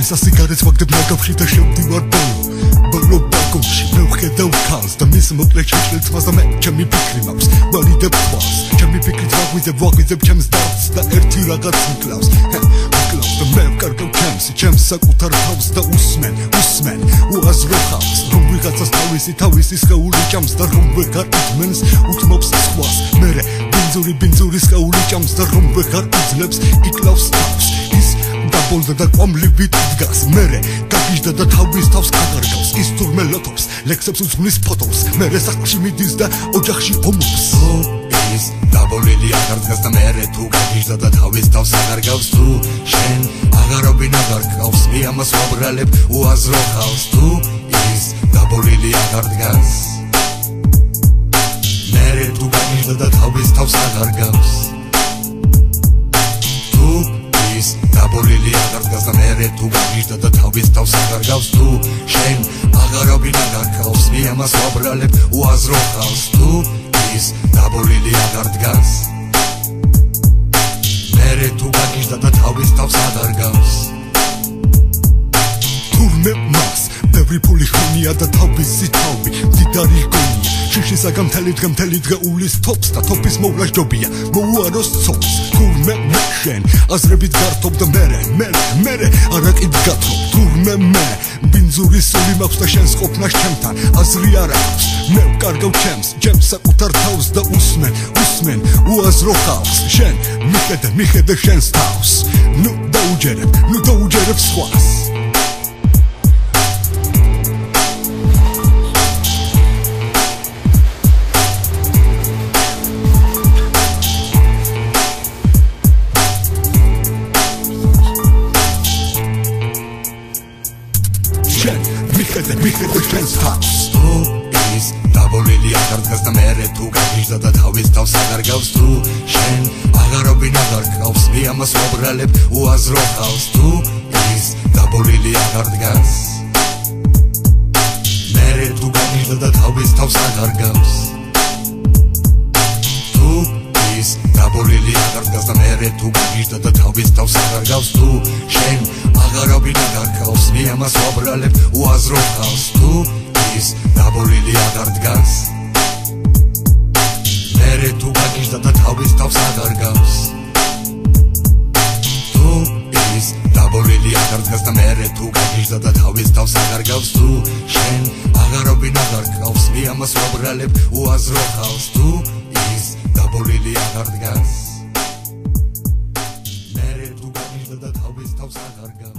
Ისა სიგარეტს ვაგდებ ნაგავში და შევდივარ ბოლო ბალკონში მე ვხედავ ქალს და მის მოკლე შეჭრილ თვალს და მე ჩემი ფიქრი მაქვს ვარიდებ თვალს ჩემი ფიქრით ვაღვიძებ ჩემს დარდს და ერთი რაღაც მკლავს და მე ვკარგავ ჩემს საკუთარ თავს და უსმენ უაზრო ხალხს რომ ვიღაცას თავისი სხეული ჭამს და რომ ვეღარ უთმენს უთმობს სხვას მერე ბინძური სხეული ჭამს და რომ ვეღარ უძლებს იკლავს თავს ის დაბოლდა და კვამლივით დგას მერე გაგიჟდა და თავის თავს აღარგავს ის თურმე ლოთობს ლექსებს უძღვნის ფოტოს მერე სახლში მიდის და ოჯახში ომობს ის დაბოლილი აღარ დგას და მერე თუ გაგიჟდა და თავის თავს აღარგავს თუ შენ აღარობინ აღარ გყავს მე ამას ვაბრალებ უაზრო ხალხს თუ ის დაბოლილი აღარ დგას მერე თუ გაგიჟდა და თავის თავს აღარგავს თუ ის დაბოლილი აღარ დგას და მერე თუ გაგიჟდა და თავის თავს აღარგავს თუ შენ აღარობინ აღარ გყავს მე ამას ვაბრალებ უაზრო ხალხს თუ ის დაბოლილი აღარ დგას მერე თუ გაგიჟდა და თავის თავს აღარგავს თურმე მას ბევრი ფული ხონია და თავისი თავი მდიდარი ჰგონია შიშისაგან მთელი დღე უვლის თოფს და თოფის მოვლა ჯობია მოუაროს ცოლს თურმე მე შენ აზრებით გართობ და მერე არაკით გათხოვ თურმე მე ბინძური სული მაქვს და შენს ყოფნას ჩემთან აზრი არ აქვს მე ვკარგავ ჩემს საკუთარ თავს და უსმენ უაზრო ხალხს შენ მიხედე შენს თავს ნუ დაუჯერებ სხვას მიხედე შენს თავს თუ ის დაბოლილი აღარ დგას და მერე თუ გაგიჟდა და თავის თავს აღარგავს თუ შენ აღარობინ აღარ გყავს მე ამას ვაბრალებ უაზრო ხალხს თუ ის დაბოლილი აღარ დგას მერე თუ გაგიჟდა და თავის თავს აღარგავს თუ ის დაბოლილი აღარ დგას და მერე თუ გაგიჟდა და თავის თავს აღარგავს თუ შენ აღარობინ აღარ გყავს მე ამას ვაბრალებ უაზრო ხალხს თუ ის დაბოლილი აღარ დგას მერე თუ გაგიჟდა და თავის თავს აღარგავს თუ ის დაბოლილი აღარ დგას და მერე თუ გაგიჟდა და თავის თავს აღარგავს თუ შენ აღარობინ აღარ გყავს მე ამას ვაბრალებ უაზრო ხალხს თუ ის დაბოლილი აღარ დგას მერე თუ გაგიჟდა და თავის თავს აღარგავს